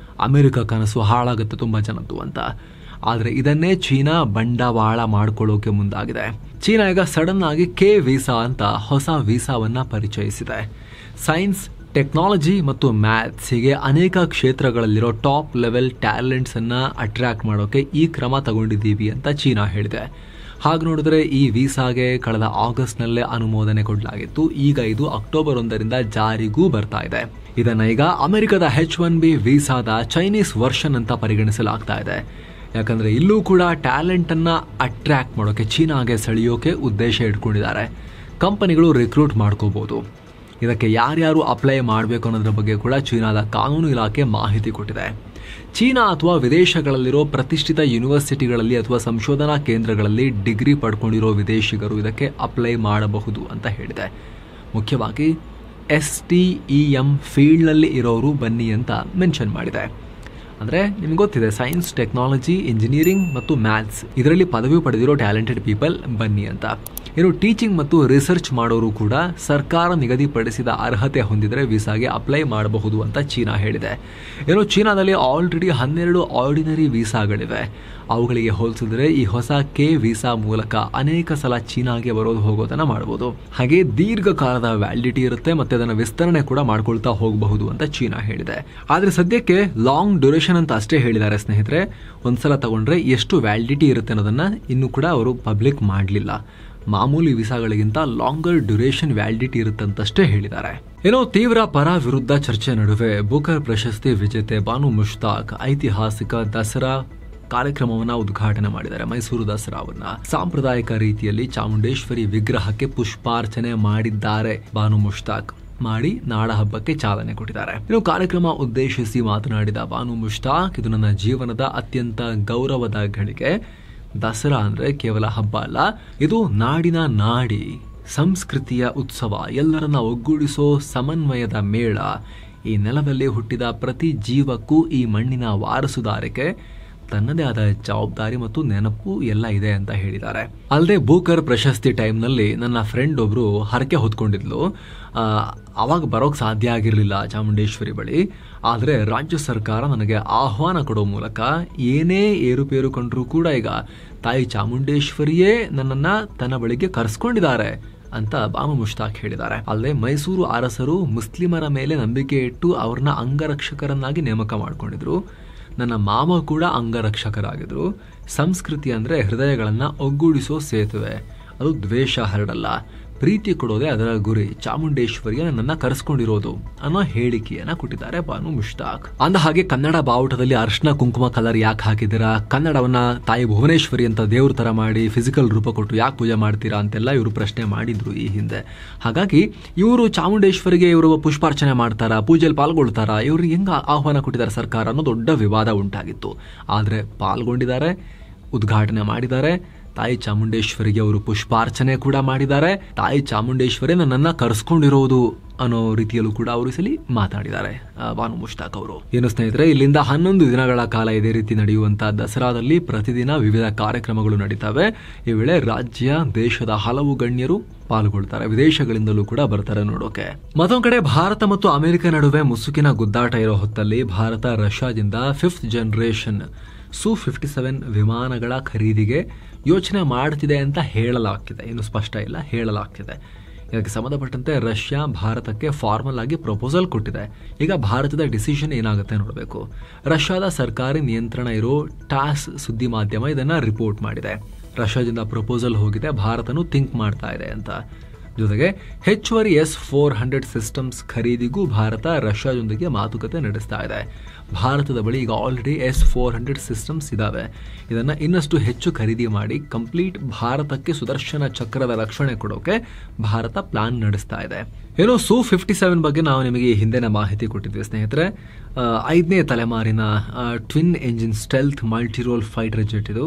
ಅಮೆರಿಕ ಕನಸು ಹಾಳಾಗುತ್ತೆ ತುಂಬಾ ಜನದ್ದು ಅಂತ. ಆದರೆ ಇದನ್ನೇ ಚೀನಾ ಬಂಡವಾಳ ಮಾಡ್ಕೊಳ್ಳೋಕೆ ಮುಂದಾಗಿದೆ. ಚೀನಾ ಈಗ ಸಡನ್ ಆಗಿ K ವೀಸಾ ಅಂತ ಹೊಸ ವೀಸಾವನ್ನ ಪರಿಚಯಿಸಿದೆ. ಸೈನ್ಸ್, ಟೆಕ್ನಾಲಜಿ ಮತ್ತು ಮ್ಯಾಥ್ಸ್ ಹೀಗೆ ಅನೇಕ ಕ್ಷೇತ್ರಗಳಲ್ಲಿರೋ ಟಾಪ್ ಲೆವೆಲ್ ಟ್ಯಾಲೆಂಟ್ಸ್ ಅನ್ನ ಅಟ್ರಾಕ್ಟ್ ಮಾಡೋಕೆ ಈ ಕ್ರಮ ತಗೊಂಡಿದ್ದೀವಿ ಅಂತ ಚೀನಾ ಹೇಳಿದೆ. ಹಾಗೆ ನೋಡಿದ್ರೆ ಈ ವೀಸಾಗೆ ಕಳೆದ ಆಗಸ್ಟ್ನಲ್ಲೇ ಅನುಮೋದನೆ ಕೊಡಲಾಗಿತ್ತು. ಈಗ ಇದು ಅಕ್ಟೋಬರ್ 1ರಿಂದ ಜಾರಿಗೂ ಬರ್ತಾ ಇದೆ. ಇದನ್ನ ಈಗ ಅಮೆರಿಕದ H-1B ವೀಸಾದ ಚೈನೀಸ್ ವರ್ಷನ್ ಅಂತ ಪರಿಗಣಿಸಲಾಗ್ತಾ ಇದೆ. ಯಾಕಂದ್ರೆ ಇಲ್ಲೂ ಕೂಡ ಟ್ಯಾಲೆಂಟ್ ಅನ್ನ ಅಟ್ರಾಕ್ಟ್ ಮಾಡೋಕೆ, ಚೀನಾಗೆ ಸೆಳೆಯೋಕೆ ಉದ್ದೇಶ ಇಟ್ಕೊಂಡಿದ್ದಾರೆ. ಕಂಪನಿಗಳು ರಿಕ್ರೂಟ್ ಮಾಡ್ಕೋಬಹುದು. ಇದಕ್ಕೆ ಯಾರ್ಯಾರು ಅಪ್ಲೈ ಮಾಡಬೇಕು ಅನ್ನೋದ್ರ ಬಗ್ಗೆ ಕೂಡ ಚೀನಾದ ಕಾನೂನು ಇಲಾಖೆ ಮಾಹಿತಿ ಕೊಟ್ಟಿದೆ. ಚೀನಾ ಅಥವಾ ವಿದೇಶಗಳಲ್ಲಿರೋ ಪ್ರತಿಷ್ಠಿತ ಯೂನಿವರ್ಸಿಟಿಗಳಲ್ಲಿ ಅಥವಾ ಸಂಶೋಧನಾ ಕೇಂದ್ರಗಳಲ್ಲಿ ಡಿಗ್ರಿ ಪಡ್ಕೊಂಡಿರೋ ವಿದೇಶಿಗರು ಇದಕ್ಕೆ ಅಪ್ಲೈ ಮಾಡಬಹುದು ಅಂತ ಹೇಳಿದೆ. ಮುಖ್ಯವಾಗಿ STEM ಫೀಲ್ಡ್ನಲ್ಲಿ ಇರೋರು ಬನ್ನಿ ಅಂತ ಮೆನ್ಷನ್ ಮಾಡಿದೆ. ಅಂದರೆ ನಿಮ್ಗೆ ಗೊತ್ತಿದೆ, ಸೈನ್ಸ್, ಟೆಕ್ನಾಲಜಿ, ಇಂಜಿನಿಯರಿಂಗ್ ಮತ್ತು ಮ್ಯಾಥ್ಸ್ ಇದರಲ್ಲಿ ಪದವಿ ಪಡೆದಿರೋ ಟ್ಯಾಲೆಂಟೆಡ್ ಪೀಪಲ್ ಬನ್ನಿ ಅಂತ. ಇನ್ನು ಟೀಚಿಂಗ್ ಮತ್ತು ರಿಸರ್ಚ್ ಮಾಡೋರು ಕೂಡ ಸರ್ಕಾರ ನಿಗದಿಪಡಿಸಿದ ಅರ್ಹತೆ ಹೊಂದಿದರೆ ವೀಸಾಗೆ ಅಪ್ಲೈ ಮಾಡಬಹುದು ಅಂತ ಚೀನಾ ಹೇಳಿದೆ. ಇನ್ನು ಚೀನಾದಲ್ಲಿ ಆಲ್ರೆಡಿ 12 ಆರ್ಡಿನರಿ ವೀಸಾಗಳಿವೆ. ಅವುಗಳಿಗೆ ಹೋಲಿಸಿದ್ರೆ ಈ ಹೊಸ ಕೆ ವೀಸಾ ಮೂಲಕ ಅನೇಕ ಸಲ ಚೀನಾಗೆ ಬರೋದು ಹೋಗೋದನ್ನ ಮಾಡಬಹುದು. ಹಾಗೆ ದೀರ್ಘಕಾಲದ ವ್ಯಾಲಿಡಿಟಿ ಇರುತ್ತೆ ಮತ್ತೆ ಅದನ್ನ ವಿಸ್ತರಣೆ ಕೂಡ ಮಾಡ್ಕೊಳ್ತಾ ಹೋಗಬಹುದು ಅಂತ ಚೀನಾ ಹೇಳಿದೆ. ಆದ್ರೆ ಸದ್ಯಕ್ಕೆ ಲಾಂಗ್ ಡ್ಯೂರೇಷನ್ ಅಂತ ಅಷ್ಟೇ ಹೇಳಿದ್ದಾರೆ ಸ್ನೇಹಿತರೆ. ಒಂದ್ಸಲ ತಗೊಂಡ್ರೆ ಎಷ್ಟು ವ್ಯಾಲಿಡಿಟಿ ಇರುತ್ತೆ ಅನ್ನೋದನ್ನ ಇನ್ನೂ ಕೂಡ ಅವರು ಪಬ್ಲಿಕ್ ಮಾಡಲಿಲ್ಲ. ಮಾಮೂಲಿ ವೀಸಾಗಳಿಗಿಂತ ಲಾಂಗರ್ ಡ್ಯೂರೇಷನ್ ವ್ಯಾಲಿಡಿಟಿ ಇರುತ್ತಂತಷ್ಟೇ ಹೇಳಿದ್ದಾರೆ. ಏನೋ ತೀವ್ರ ಪರ ವಿರುದ್ಧ ಚರ್ಚೆ ನಡುವೆ ಬೂಕರ್ ಪ್ರಶಸ್ತಿ ವಿಜೇತೆ ಬಾನು ಮುಷ್ತಾಕ್ ಐತಿಹಾಸಿಕ ದಸರಾ ಕಾರ್ಯಕ್ರಮವನ್ನ ಉದ್ಘಾಟನೆ ಮಾಡಿದ್ದಾರೆ. ಮೈಸೂರು ದಸರಾವನ್ನ ಸಾಂಪ್ರದಾಯಿಕ ರೀತಿಯಲ್ಲಿ ಚಾಮುಂಡೇಶ್ವರಿ ವಿಗ್ರಹಕ್ಕೆ ಪುಷ್ಪಾರ್ಚನೆ ಮಾಡಿದ್ದಾರೆ. ಬಾನು ಮುಷ್ತಾಕ್ ಮಾಡಿ ನಾಡ ಹಬ್ಬಕ್ಕೆ ಚಾಲನೆ ಕೊಟ್ಟಿದ್ದಾರೆ. ಇನ್ನು ಕಾರ್ಯಕ್ರಮ ಉದ್ದೇಶಿಸಿ ಮಾತನಾಡಿದ ಬಾನು ಮುಷ್ತಾಕ್, ಇದು ನನ್ನ ಜೀವನದ ಅತ್ಯಂತ ಗೌರವದ ಘಳಿಗೆ. ದಸರಾ ಅಂದ್ರೆ ಕೇವಲ ಹಬ್ಬ ಅಲ್ಲ, ಇದು ನಾಡಿನ ನಾಡಿ, ಸಂಸ್ಕೃತಿಯ ಉತ್ಸವ, ಎಲ್ಲರನ್ನ ಒಗ್ಗೂಡಿಸೋ ಸಮನ್ವಯದ ಮೇಳ. ಈ ನೆಲದಲ್ಲಿ ಹುಟ್ಟಿದ ಪ್ರತಿ ಜೀವಕ್ಕೂ ಈ ಮಣ್ಣಿನ ವಾರಸುದಾರಿಕೆ, ತನ್ನದೇ ಆದ ಜವಾಬ್ದಾರಿ ಮತ್ತು ನೆನಪು ಎಲ್ಲ ಇದೆ ಅಂತ ಹೇಳಿದ್ದಾರೆ. ಅಲ್ಲದೆ ಬೂಕರ್ ಪ್ರಶಸ್ತಿ ಟೈಮ್ನಲ್ಲಿ ನನ್ನ ಫ್ರೆಂಡ್ ಒಬ್ರು ಹರಕೆ ಹೊತ್ಕೊಂಡಿದ್ಲು. ಅವಾಗ ಬರೋಕ್ ಸಾಧ್ಯ ಆಗಿರಲಿಲ್ಲ ಚಾಮುಂಡೇಶ್ವರಿ ಬಳಿ. ಆದರೆ ರಾಜ್ಯ ಸರ್ಕಾರ ನನಗೆ ಆಹ್ವಾನ ಕೊಡೋ ಮೂಲಕ ಏನೇ ಏರುಪೇರು ಕಂಡ್ರೂ ಕೂಡ ಈಗ ತಾಯಿ ಚಾಮುಂಡೇಶ್ವರಿಯೇ ನನ್ನನ್ನ ತನ್ನ ಬಳಿಗೆ ಕರೆಸ್ಕೊಂಡಿದ್ದಾರೆ ಅಂತ ಬಾನು ಮುಷ್ತಾಕ್ ಹೇಳಿದ್ದಾರೆ. ಅಲ್ಲದೆ ಮೈಸೂರು ಅರಸರು ಮುಸ್ಲಿಮರ ಮೇಲೆ ನಂಬಿಕೆ ಇಟ್ಟು ಅವ್ರನ್ನ ಅಂಗರಕ್ಷಕರನ್ನಾಗಿ ನೇಮಕ ಮಾಡ್ಕೊಂಡಿದ್ರು. ನನ್ನ ಮಾಮ ಕೂಡ ಅಂಗರಕ್ಷಕರಾಗಿದ್ರು. ಸಂಸ್ಕೃತಿ ಅಂದ್ರೆ ಹೃದಯಗಳನ್ನ ಒಗ್ಗೂಡಿಸೋ ಸೇತುವೆ, ಅದು ದ್ವೇಷ ಹರಡಲ್ಲ, ಪ್ರೀತಿ ಕೊಡೋದೇ ಅದರ ಗುರಿ. ಚಾಮುಂಡೇಶ್ವರಿಗೆ ನನ್ನನ್ನ ಕರೆಸ್ಕೊಂಡಿರೋದು ಅನ್ನೋ ಹೇಳಿಕೆಯನ್ನ ಕೊಟ್ಟಿದ್ದಾರೆ ಬಾನು ಮುಷ್ತಾಕ್. ಅಂದ ಹಾಗೆ ಕನ್ನಡ ಬಾವುಟದಲ್ಲಿ ಅರ್ಶನ ಕುಂಕುಮ ಕಲರ್ ಯಾಕೆ ಹಾಕಿದ್ದೀರಾ, ಕನ್ನಡವನ್ನ ತಾಯಿ ಭುವನೇಶ್ವರಿ ಅಂತ ದೇವ್ರ ತರ ಮಾಡಿ ಫಿಸಿಕಲ್ ರೂಪ ಕೊಟ್ಟು ಯಾಕೆ ಪೂಜೆ ಮಾಡ್ತೀರಾ ಅಂತೆಲ್ಲ ಇವರು ಪ್ರಶ್ನೆ ಮಾಡಿದ್ರು ಈ ಹಿಂದೆ. ಹಾಗಾಗಿ ಇವರು ಚಾಮುಂಡೇಶ್ವರಿಗೆ ಇವರು ಪುಷ್ಪಾರ್ಚನೆ ಮಾಡ್ತಾರಾ, ಪೂಜೆಯಲ್ಲಿ ಪಾಲ್ಗೊಳ್ತಾರಾ, ಇವ್ರು ಹೆಂಗ ಆಹ್ವಾನ ಕೊಟ್ಟಿದ್ದಾರೆ ಸರ್ಕಾರ ಅನ್ನೋ ದೊಡ್ಡ ವಿವಾದ ಉಂಟಾಗಿತ್ತು. ಆದ್ರೆ ಪಾಲ್ಗೊಂಡಿದ್ದಾರೆ, ಉದ್ಘಾಟನೆ ಮಾಡಿದ್ದಾರೆ. ತಾಯಿ ಚಾಮುಂಡೇಶ್ವರಿಗೆ ಅವರು ಪುಷ್ಪಾರ್ಚನೆ ಕೂಡ ಮಾಡಿದ್ದಾರೆ. ತಾಯಿ ಚಾಮುಂಡೇಶ್ವರಿ ನನ್ನನ್ನ ಕರೆಸ್ಕೊಂಡಿರೋದು ಅನ್ನೋ ರೀತಿಯಲ್ಲೂ ಕೂಡ ಅವರು ಸಲಿ ಮಾತಾಡಿದ್ದಾರೆ ಬಾನು ಮುಷ್ತಾಕ್ ಅವರು. ಏನು ಸ್ನೇಹಿತರೆ, ಇಲ್ಲಿಂದ 11 ದಿನಗಳ ಕಾಲ ಇದೇ ರೀತಿ ನಡೆಯುವಂತಹ ದಸರಾದಲ್ಲಿ ಪ್ರತಿದಿನ ವಿವಿಧ ಕಾರ್ಯಕ್ರಮಗಳು ನಡೀತವೆ. ಈ ವೇಳೆ ರಾಜ್ಯ, ದೇಶದ ಹಲವು ಗಣ್ಯರು ಪಾಲ್ಗೊಳ್ತಾರೆ. ವಿದೇಶಗಳಿಂದಲೂ ಕೂಡ ಬರ್ತಾರೆ ನೋಡೋಕೆ. ಮತ್ತೊಂದ್ ಕಡೆ ಭಾರತ ಮತ್ತು ಅಮೆರಿಕ ನಡುವೆ ಮುಸುಕಿನ ಗುದ್ದಾಟ ಇರೋ ಹೊತ್ತಲ್ಲಿ ಭಾರತ ರಷ್ಯಾದಿಂದ 5th ಜನರೇಷನ್ Su-57 ವಿಮಾನಗಳ ಖರೀದಿಗೆ ಯೋಚನೆ ಮಾಡ್ತಿದೆ ಅಂತ ಹೇಳಲಾಗ್ತಿದೆ. ಇನ್ನು ಸ್ಪಷ್ಟ ಇಲ್ಲ, ಹೇಳಲಾಗ್ತಿದೆ. ಇದಕ್ಕೆ ಸಂಬಂಧಪಟ್ಟಂತೆ ರಷ್ಯಾ ಭಾರತಕ್ಕೆ ಫಾರ್ಮಲ್ ಆಗಿ ಪ್ರಪೋಸಲ್ ಕೊಟ್ಟಿದೆ. ಈಗ ಭಾರತದ ಡಿಸಿಷನ್ ಏನಾಗುತ್ತೆ ನೋಡಬೇಕು. ರಷ್ಯಾದ ಸರ್ಕಾರಿ ನಿಯಂತ್ರಣ ಇರೋ ಟಾಸ್ ಸುದ್ದಿ ಮಾಧ್ಯಮ ಇದನ್ನ ರಿಪೋರ್ಟ್ ಮಾಡಿದೆ. ರಷ್ಯಾದಿಂದ ಪ್ರಪೋಸಲ್ ಹೋಗಿದೆ, ಭಾರತನು ಥಿಂಕ್ ಮಾಡ್ತಾ ಇದೆ ಅಂತ. ಜೊತೆಗೆ ಹೆಚ್ಚುವರಿ S-400 ಸಿಸ್ಟಮ್ಸ್ ಖರೀದಿಗೂ ಭಾರತ ರಷ್ಯಾದೊಂದಿಗೆ ಮಾತುಕತೆ ನಡೆಸ್ತಾ ಇದೆ. ಭಾರತದ ಬಳಿ ಈಗ ಆಲ್ರೆಡಿ S-400 ಸಿಸ್ಟಮ್ಸ್ ಇದಾವೆ. ಇದನ್ನ ಇನ್ನಷ್ಟು ಹೆಚ್ಚು ಖರೀದಿ ಮಾಡಿ ಕಂಪ್ಲೀಟ್ ಭಾರತಕ್ಕೆ ಸುದರ್ಶನ ಚಕ್ರದ ರಕ್ಷಣೆ ಕೊಡೋಕೆ ಭಾರತ ಪ್ಲಾನ್ ನಡೆಸ್ತಾ ಇದೆ. ಏನೋ Su-57 ಬಗ್ಗೆ ನಾವು ನಿಮಗೆ ಹಿಂದಿನ ಮಾಹಿತಿ ಕೊಟ್ಟಿದ್ವಿ ಸ್ನೇಹಿತರೆ. 5ನೇ ತಲೆಮಾರಿನ twin engine stealth multirole fighter jet ಇದು.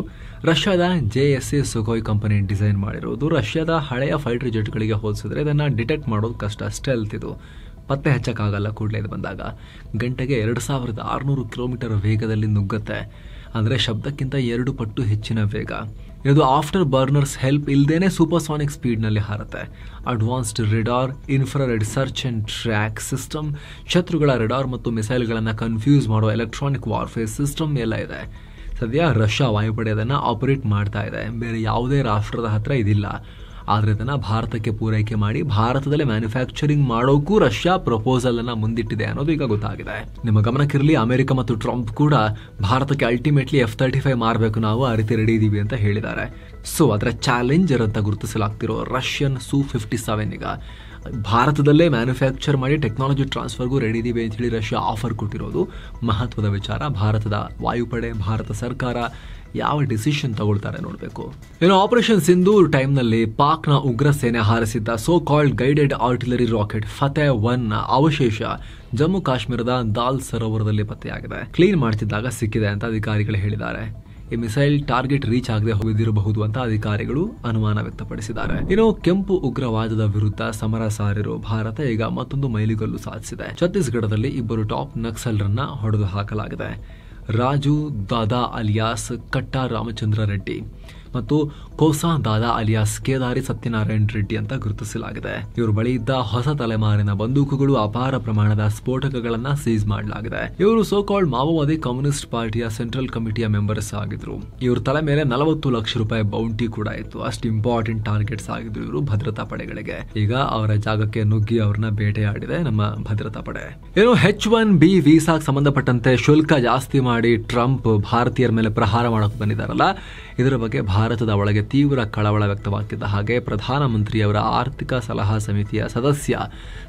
ರಷ್ಯಾದ JSA ಸುಖೋಯ್ ಕಂಪನಿ ಡಿಸೈನ್ ಮಾಡಿರೋದು. ರಷ್ಯಾದ ಹಳೆಯ ಫೈಟರ್ ಜೆಟ್ಗಳಿಗೆ ಹೋಲಿಸಿದ್ರೆ ಇದನ್ನ ಡಿಟೆಕ್ಟ್ ಮಾಡೋದು ಕಷ್ಟ. ಸ್ಟೆಲ್ತ್ ಇದು, ಪತ್ತೆ ಹಚ್ಚಕ್ಕಾಗಲ್ಲ ಕೂಡಲೇ ಇದು ಬಂದಾಗ. ಗಂಟೆಗೆ 2600 ಕಿಲೋಮೀಟರ್ ವೇಗದಲ್ಲಿ ನುಗ್ಗುತ್ತೆ. ಅಂದರೆ ಶಬ್ದಕ್ಕಿಂತ 2 ಪಟ್ಟು ಹೆಚ್ಚಿನ ವೇಗ. ಇದು ಆಫ್ಟರ್ ಬರ್ನರ್ಸ್ ಹೆಲ್ಪ್ ಇಲ್ಲದೇನೆ ಸೂಪರ್ಸಾನಿಕ್ ಸ್ಪೀಡ್ನಲ್ಲಿ ಹಾರುತ್ತೆ. Advanced radar, infrared search and track system, ಶತ್ರುಗಳ ರೆಡಾರ್ ಮತ್ತು ಮಿಸೈಲ್ಗಳನ್ನು ಕನ್ಫ್ಯೂಸ್ ಮಾಡೋ ಎಲೆಕ್ಟ್ರಾನಿಕ್ ವಾರ್ಫೇರ್ ಸಿಸ್ಟಮ್ ಎಲ್ಲ ಇದೆ. ಸದ್ಯ ರಷ್ಯಾ ವಾಯುಪಡೆ ಅದನ್ನು ಆಪರೇಟ್ ಮಾಡ್ತಾ ಇದೆ. ಬೇರೆ ಯಾವುದೇ ರಾಷ್ಟ್ರದ ಹತ್ರ ಇದಿಲ್ಲ. ಆದರೆ ಇದನ್ನು ಭಾರತಕ್ಕೆ ಪೂರೈಕೆ ಮಾಡಿ ಭಾರತದಲ್ಲೇ ಮ್ಯಾನುಫ್ಯಾಕ್ಚರಿಂಗ್ ಮಾಡೋಕ್ಕೂ ರಷ್ಯಾ ಪ್ರಪೋಸಲ್ ಅನ್ನ ಮುಂದಿಟ್ಟಿದೆ ಅನ್ನೋದು ಈಗ ಗೊತ್ತಾಗಿದೆ. ನಿಮ್ಮ ಗಮನಕ್ಕಿರಲಿ, ಅಮೆರಿಕ ಮತ್ತು ಟ್ರಂಪ್ ಕೂಡ ಭಾರತಕ್ಕೆ ಅಲ್ಟಿಮೇಟ್ಲಿ F-35 ಮಾರಬೇಕು, ನಾವು ಆ ರೀತಿ ರೆಡಿ ಇದೀವಿ ಅಂತ ಹೇಳಿದ್ದಾರೆ. ಸೊ ಅದರ ಚಾಲೆಂಜರ್ ಅಂತ ಗುರುತಿಸಲಾಗ್ತಿರೋ ರಷ್ಯನ್ Su-57 ಈಗ ಭಾರತದಲ್ಲೇ ಮ್ಯಾನುಫ್ಯಾಕ್ಚರ್ ಮಾಡಿ ಟೆಕ್ನಾಲಜಿ ಟ್ರಾನ್ಸ್ಫರ್ಗೂ ರೆಡಿ ಇದೀವಿ ಅಂತ ಹೇಳಿ ರಷ್ಯಾ ಆಫರ್ ಕೊಟ್ಟಿರೋದು ಮಹತ್ವದ ವಿಚಾರ. ಭಾರತದ ವಾಯುಪಡೆ, ಭಾರತ ಸರ್ಕಾರ ಯಾವ ಡಿಸಿಷನ್ ತಗೊಳ್ತಾರೆ ನೋಡಬೇಕು. ಇನ್ನು ಆಪರೇಷನ್ ಸಿಂಧೂರ್ ಟೈಮ್ನಲ್ಲಿ ಪಾಕ್ನ ಉಗ್ರ ಸೇನೆ ಹಾರಿಸಿದ್ದ so called guided artillery rocket ಫತೇಹ್-1 ಅವಶೇಷ ಜಮ್ಮು ಕಾಶ್ಮೀರದ ದಾಲ್ ಸರೋವರದಲ್ಲಿ ಪತ್ತೆಯಾಗಿದೆ. ಕ್ಲೀನ್ ಮಾಡ್ತಿದ್ದಾಗ ಸಿಕ್ಕಿದೆ ಅಂತ ಅಧಿಕಾರಿಗಳು ಹೇಳಿದ್ದಾರೆ. ಈ ಮಿಸೈಲ್ ಟಾರ್ಗೆಟ್ ರೀಚ್ ಆಗದೆ ಹೋಗಿರಬಹುದು ಅಂತ ಅಧಿಕಾರಿಗಳು ಅನುಮಾನ ವ್ಯಕ್ತಪಡಿಸಿದ್ದಾರೆ. ಇನ್ನು ಕೆಂಪು ಉಗ್ರವಾದದ ವಿರುದ್ಧ ಸಮರ ಸಾರಿರೋ ಭಾರತ ಈಗ ಮತ್ತೊಂದು ಮೈಲಿಗಲ್ಲು ಸಾಧಿಸಿದೆ. ಛತ್ತೀಸ್ಗಢದಲ್ಲಿ ಇಬ್ಬರು ಟಾಪ್ ನಕ್ಸಲರನ್ನ ಹೊಡೆದು ಹಾಕಲಾಗಿದೆ. ರಾಜು ದಾದಾ ಅಲಿಯಾಸ್ ಕಟ್ಟಾ ರಾಮಚಂದ್ರ ರೆಡ್ಡಿ ಮತ್ತು ಕೋಸಾ ದಾದಾ ಅಲಿಯಾಸ್ ಕೇದಾರಿ ಸತ್ಯನಾರಾಯಣ್ ರೆಡ್ಡಿ ಅಂತ ಗುರುತಿಸಲಾಗಿದೆ. ಇವರು ಬಳಿ ಇದ್ದ ಹೊಸ ತಲೆಮಾರಿನ ಬಂದೂಕುಗಳು, ಅಪಾರ ಪ್ರಮಾಣದ ಸ್ಫೋಟಕಗಳನ್ನ ಸೀಸ್ ಮಾಡಲಾಗಿದೆ. ಇವರು ಸೋಕಾಲ್ಡ್ ಮಾವೋವಾದಿ ಕಮ್ಯುನಿಸ್ಟ್ ಪಾರ್ಟಿಯ ಸೆಂಟ್ರಲ್ ಕಮಿಟಿಯ ಮೆಂಬರ್ಸ್ ಆಗಿದ್ರು. ಇವ್ರ ತಲೆ ಮೇಲೆ 40 ಲಕ್ಷ ರೂಪಾಯಿ ಬೌಂಟಿ ಕೂಡ ಇತ್ತು. ಅಷ್ಟು ಇಂಪಾರ್ಟೆಂಟ್ ಟಾರ್ಗೆಟ್ಸ್ ಆಗಿದ್ರು ಇವರು ಭದ್ರತಾ ಪಡೆಗಳಿಗೆ. ಈಗ ಅವರ ಜಾಗಕ್ಕೆ ನುಗ್ಗಿ ಅವ್ರನ್ನ ಬೇಟೆಯಾಡಿದೆ ನಮ್ಮ ಭದ್ರತಾ ಪಡೆ. ಏನು H1B ವೀಸಾಗೆ ಸಂಬಂಧಪಟ್ಟಂತೆ ಶುಲ್ಕ ಜಾಸ್ತಿ ಮಾಡಿ ಟ್ರಂಪ್ ಭಾರತೀಯರ ಮೇಲೆ ಪ್ರಹಾರ ಮಾಡಕ್ ಬಂದಿದ್ದಾರಲ್ಲ, ಇದರ ಬಗ್ಗೆ ಭಾರತದ ಒಳಗೆ ತೀವ್ರ ಕಳವಳ ವ್ಯಕ್ತವಾಗ್ತಿದ್ದ ಹಾಗೆ ಪ್ರಧಾನಮಂತ್ರಿಯವರ ಆರ್ಥಿಕ ಸಲಹಾ ಸಮಿತಿಯ ಸದಸ್ಯ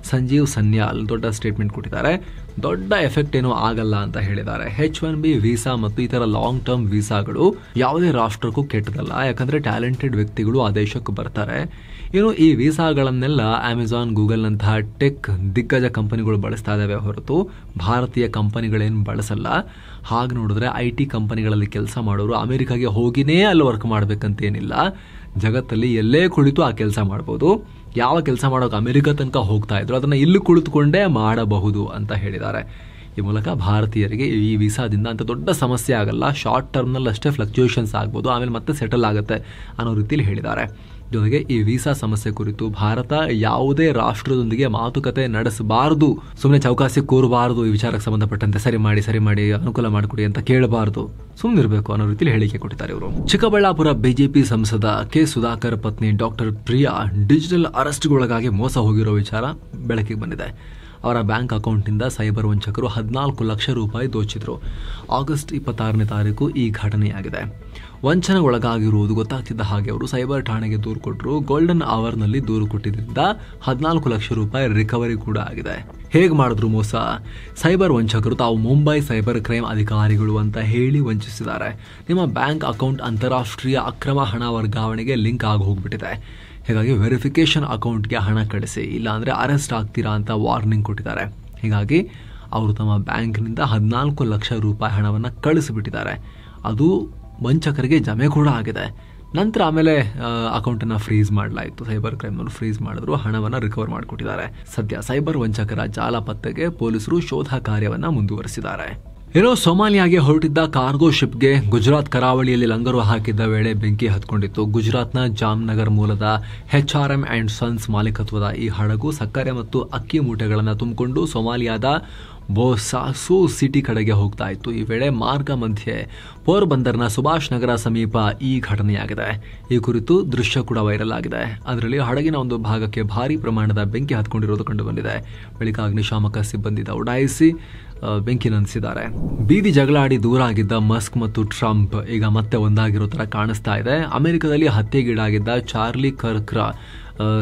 ಸಂಜೀವ್ ಸನ್ಯಾಲ್ ದೊಡ್ಡ ಸ್ಟೇಟ್ಮೆಂಟ್ ಕೊಟ್ಟಿದ್ದಾರೆ. ದೊಡ್ಡ ಎಫೆಕ್ಟ್ ಏನೂ ಆಗಲ್ಲ ಅಂತ ಹೇಳಿದ್ದಾರೆ. H1B ವೀಸಾ ಮತ್ತು ಇತರ ಲಾಂಗ್ ಟರ್ಮ್ ವೀಸಾಗಳು ಯಾವುದೇ ರಾಷ್ಟ್ರಕ್ಕೂ ಕೆಟ್ಟದಲ್ಲ, ಯಾಕಂದ್ರೆ ಟ್ಯಾಲೆಂಟೆಡ್ ವ್ಯಕ್ತಿಗಳು ಆ ದೇಶಕ್ಕೆ ಬರ್ತಾರೆ. ಇನ್ನು ಈ ವೀಸಾಗಳನ್ನೆಲ್ಲ ಅಮೆಜಾನ್, ಗೂಗಲ್ ನಂತಹ ಟೆಕ್ ದಿಗ್ಗಜ ಕಂಪನಿಗಳು ಬಳಸ್ತಾ ಇದ್ದಾವೆ ಹೊರತು ಭಾರತೀಯ ಕಂಪನಿಗಳೇನು ಬಳಸಲ್ಲ. ಹಾಗೆ ನೋಡಿದ್ರೆ IT ಕಂಪನಿಗಳಲ್ಲಿ ಕೆಲಸ ಮಾಡೋರು ಅಮೆರಿಕಾಗೆ ಹೋಗಿನೇ ಅಲ್ಲಿ ವರ್ಕ್ ಮಾಡ್ಬೇಕಂತೇನಿಲ್ಲ. ಜಗತ್ತಲ್ಲಿ ಎಲ್ಲೇ ಕುಳಿತು ಆ ಕೆಲಸ ಮಾಡ್ಬೋದು. ಯಾವ ಕೆಲಸ ಮಾಡೋಕೆ ಅಮೆರಿಕ ತನಕ ಹೋಗ್ತಾ ಇದ್ರು ಅದನ್ನ ಇಲ್ಲಿ ಕುಳಿತುಕೊಂಡೇ ಮಾಡಬಹುದು ಅಂತ ಹೇಳಿದ್ದಾರೆ. ಈ ಮೂಲಕ ಭಾರತೀಯರಿಗೆ ಈ ವೀಸಾದಿಂದ ಅಂತ ದೊಡ್ಡ ಸಮಸ್ಯೆ ಆಗಲ್ಲ. ಶಾರ್ಟ್ ಟರ್ಮ್ನಲ್ಲಿ ಅಷ್ಟೇ ಫ್ಲಕ್ಚುಯೇಷನ್ಸ್ ಆಗ್ಬೋದು, ಆಮೇಲೆ ಮತ್ತೆ ಸೆಟಲ್ ಆಗುತ್ತೆ ಅನ್ನೋ ರೀತಿಯಲ್ಲಿ ಹೇಳಿದ್ದಾರೆ. ಜೊತೆಗೆ ಈ ವೀಸಾ ಸಮಸ್ಯೆ ಕುರಿತು ಭಾರತ ಯಾವುದೇ ರಾಷ್ಟ್ರದೊಂದಿಗೆ ಮಾತುಕತೆ ನಡೆಸಬಾರದು, ಸುಮ್ಮನೆ ಚೌಕಾಸಿ ಕೂರಬಾರದು. ಈ ವಿಚಾರಕ್ಕೆ ಸಂಬಂಧಪಟ್ಟಂತೆ ಸರಿ ಮಾಡಿ ಅನುಕೂಲ ಮಾಡಿಕೊಡಿ ಅಂತ ಕೇಳಬಾರದು, ಸುಮ್ಮನಿರಬೇಕು ಅನ್ನೋ ರೀತಿಯಲ್ಲಿ ಹೇಳಿಕೆ ಕೊಟ್ಟಿದ್ದಾರೆ ಇವರು. ಚಿಕ್ಕಬಳ್ಳಾಪುರ ಬಿಜೆಪಿ ಸಂಸದ ಕೆ ಸುಧಾಕರ್ ಪತ್ನಿ ಡಾಕ್ಟರ್ ಪ್ರಿಯಾ ಡಿಜಿಟಲ್ ಅರೆಸ್ಟ್ಗೊಳಗಾಗಿ ಮೋಸ ಹೋಗಿರೋ ವಿಚಾರ ಬೆಳಕಿಗೆ ಬಂದಿದೆ. ಅವರ ಬ್ಯಾಂಕ್ ಅಕೌಂಟ್ನಿಂದ ಸೈಬರ್ ವಂಚಕರು 14 ಲಕ್ಷ ರೂಪಾಯಿ ದೋಚಿದ್ರು. ಆಗಸ್ಟ್ 26ನೇ ತಾರೀಕು ಈ ಘಟನೆಯಾಗಿದೆ. ವಂಚನೆಗೊಳಗಾಗಿರುವುದು ಗೊತ್ತಾಗ್ತಿದ್ದ ಹಾಗೆ ಅವರು ಸೈಬರ್ ಠಾಣೆಗೆ ದೂರು ಕೊಟ್ಟರು. ಗೋಲ್ಡನ್ ಅವರ್ನಲ್ಲಿ ದೂರು ಕೊಟ್ಟಿದ್ದರಿಂದ 14 ಲಕ್ಷ ರೂಪಾಯಿ ರಿಕವರಿ ಕೂಡ ಆಗಿದೆ. ಹೇಗೆ ಮಾಡಿದ್ರು ಮೋಸ? ಸೈಬರ್ ವಂಚಕರು ತಾವು ಮುಂಬೈ ಸೈಬರ್ ಕ್ರೈಮ್ ಅಧಿಕಾರಿಗಳು ಅಂತ ಹೇಳಿ ವಂಚಿಸಿದ್ದಾರೆ. ನಿಮ್ಮ ಬ್ಯಾಂಕ್ ಅಕೌಂಟ್ ಅಂತಾರಾಷ್ಟ್ರೀಯ ಅಕ್ರಮ ಹಣ ವರ್ಗಾವಣೆಗೆ ಲಿಂಕ್ ಆಗಿ ಹೋಗ್ಬಿಟ್ಟಿದೆ. ಹೀಗಾಗಿ ವೆರಿಫಿಕೇಶನ್ ಅಕೌಂಟ್ಗೆ ಹಣ ಕಳಿಸಿ, ಇಲ್ಲಾಂದರೆ ಅರೆಸ್ಟ್ ಆಗ್ತೀರಾ ಅಂತ ವಾರ್ನಿಂಗ್ ಕೊಟ್ಟಿದ್ದಾರೆ. ಹೀಗಾಗಿ ಅವರು ತಮ್ಮ ಬ್ಯಾಂಕ್ನಿಂದ 14 ಲಕ್ಷ ರೂಪಾಯಿ ಹಣವನ್ನು ಕಳಿಸಿಬಿಟ್ಟಿದ್ದಾರೆ. ಅದು ವಂಚಕರಿಗೆ ಜಮೆ ಕೂಡ ಆಗಿದೆ. ನಂತರ ಆಮೇಲೆ ಅಕೌಂಟನ್ನು ಫ್ರೀಸ್ ಮಾಡಲಾಯಿತು. ಸೈಬರ್ ಕ್ರೈಮ್ನವರು ಫ್ರೀಸ್ ಮಾಡಿದ್ರು, ಹಣವನ್ನು ರಿಕವರ್ ಮಾಡಿಕೊಟ್ಟಿದ್ದಾರೆ. ಸದ್ಯ ಸೈಬರ್ ವಂಚಕರ ಜಾಲ ಪತ್ತೆಗೆ ಪೊಲೀಸರು ಶೋಧ ಕಾರ್ಯವನ್ನು ಮುಂದುವರಿಸಿದ್ದಾರೆ. ಏನೋ ಸೊಮಾಲಿಯಾಗೆ ಹೊರಟಿದ್ದ ಕಾರ್ಗೋ ಶಿಪ್ಗೆ ಗುಜರಾತ್ ಕರಾವಳಿಯಲ್ಲಿ ಲಂಗರು ಹಾಕಿದ್ದ ವೇಳೆ ಬೆಂಕಿ ಹತ್ಕೊಂಡಿತ್ತು. ಗುಜರಾತ್ನ ಜಾಮ್ನಗರ್ ಮೂಲದ HRM ಅಂಡ್ ಸನ್ಸ್ ಮಾಲೀಕತ್ವದ ಈ ಹಡಗು ಸಕ್ಕರೆ ಮತ್ತು ಅಕ್ಕಿ ಮೂಟೆಗಳನ್ನು ತುಂಬಿಕೊಂಡು ಸೊಮಾಲಿಯಾದ ಬೋಸಾಸು ಸಿಟಿ ಕಡೆಗೆ ಹೋಗ್ತಾ ಇತ್ತು. ಈ ವೇಳೆ ಮಾರ್ಗ ಮಧ್ಯೆ ಪೋರ್ಬಂದರ್ನ ಸುಭಾಷ್ ನಗರ ಸಮೀಪ ಈ ಘಟನೆಯಾಗಿದೆ. ಈ ಕುರಿತು ದೃಶ್ಯ ಕೂಡ ವೈರಲ್ ಆಗಿದೆ. ಅದರಲ್ಲಿ ಹಡಗಿನ ಒಂದು ಭಾಗಕ್ಕೆ ಭಾರಿ ಪ್ರಮಾಣದ ಬೆಂಕಿ ಹತ್ಕೊಂಡಿರೋದು ಕಂಡುಬಂದಿದೆ. ಬಳಿಕ ಅಗ್ನಿಶಾಮಕ ಸಿಬ್ಬಂದಿ ದೌಡಾಯಿಸಿ ಬೆಂಕಿ ನಂದಿಸಿದ್ದಾರೆ. ಬೀದಿ ಜಗಳಾಡಿ ದೂರ ಆಗಿದ್ದ ಮಸ್ಕ್ ಮತ್ತು ಟ್ರಂಪ್ ಈಗ ಮತ್ತೆ ಒಂದಾಗಿರೋ ತರ ಕಾಣಿಸ್ತಾ ಇದೆ. ಅಮೆರಿಕದಲ್ಲಿ ಹತ್ಯೆಗೀಡಾಗಿದ್ದ ಚಾರ್ಲಿ ಕರ್ಕ್ರ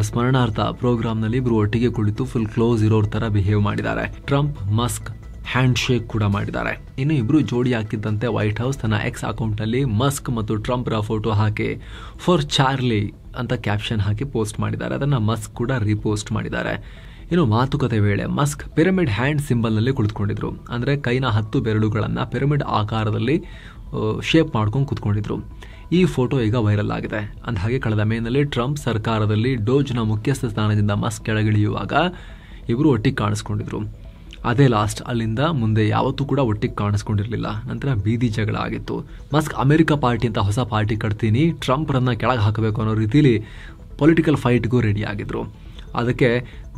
ಸ್ಮರಣಾರ್ಥ ಪ್ರೋಗ್ರಾಂನಲ್ಲಿ ಇಬ್ರು ಒಟ್ಟಿಗೆ ಕುಳಿತು ಫುಲ್ ಕ್ಲೋಸ್ ಇರೋರ್ ತರ ಬಿಹೇವ್ ಮಾಡಿದ್ದಾರೆ. ಟ್ರಂಪ್ ಮಸ್ಕ್ ಹ್ಯಾಂಡ್ ಶೇಕ್ ಕೂಡ ಮಾಡಿದ್ದಾರೆ. ಇನ್ನು ಇಬ್ರು ಜೋಡಿ ಆಗ್ತಿದ್ದಂತೆ ವೈಟ್ ಹೌಸ್ ತನ್ನ ಎಕ್ಸ್ ಅಕೌಂಟ್ ನಲ್ಲಿ ಮಸ್ಕ್ ಮತ್ತು ಟ್ರಂಪ್ ರ ಫೋಟೋ ಹಾಕಿ ಫಾರ್ ಚಾರ್ಲಿ ಅಂತ ಕ್ಯಾಪ್ಷನ್ ಹಾಕಿ ಪೋಸ್ಟ್ ಮಾಡಿದ್ದಾರೆ. ಅದನ್ನ ಮಸ್ಕ್ ಕೂಡ ರೀಪೋಸ್ಟ್ ಮಾಡಿದ್ದಾರೆ. ಇನ್ನು ಮಾತುಕತೆ ವೇಳೆ ಮಸ್ಕ್ ಪಿರಮಿಡ್ ಹ್ಯಾಂಡ್ ಸಿಂಬಲ್ ನಲ್ಲಿ ಕುಳಿತುಕೊಂಡಿದ್ರು. ಅಂದ್ರೆ ಕೈನ 10 ಬೆರಳುಗಳನ್ನ ಪಿರಮಿಡ್ ಆಕಾರದಲ್ಲಿ ಶೇಪ್ ಮಾಡ್ಕೊಂಡು ಕುತ್ಕೊಂಡಿದ್ರು. ಈ ಫೋಟೋ ಈಗ ವೈರಲ್ ಆಗಿದೆ. ಅಂದಹಾಗೆ ಕಳೆದ ಮೇನಲ್ಲಿ ಟ್ರಂಪ್ ಸರ್ಕಾರದಲ್ಲಿ ಡೋಜ್ನ ಮುಖ್ಯಸ್ಥ ಸ್ಥಾನದಿಂದ ಮಸ್ಕ್ ಕೆಳಗಿಳಿಯುವಾಗ ಇವರು ಒಟ್ಟಿಗೆ ಕಾಣಿಸ್ಕೊಂಡಿದ್ರು. ಅದೇ ಲಾಸ್ಟ್. ಅಲ್ಲಿಂದ ಮುಂದೆ ಯಾವತ್ತೂ ಕೂಡ ಒಟ್ಟಿಗೆ ಕಾಣಿಸ್ಕೊಂಡಿರಲಿಲ್ಲ. ನಂತರ ಬೀದಿ ಜಗಳ ಆಗಿತ್ತು. ಮಸ್ಕ್ ಅಮೆರಿಕ ಪಾರ್ಟಿ ಅಂತ ಹೊಸ ಪಾರ್ಟಿ ಕಟ್ತೀನಿ, ಟ್ರಂಪ್ರನ್ನ ಕೆಳಗೆ ಹಾಕಬೇಕು ಅನ್ನೋ ರೀತಿಲಿ ಪೊಲಿಟಿಕಲ್ ಫೈಟ್ಗೂ ರೆಡಿ ಆಗಿದ್ರು. ಅದಕ್ಕೆ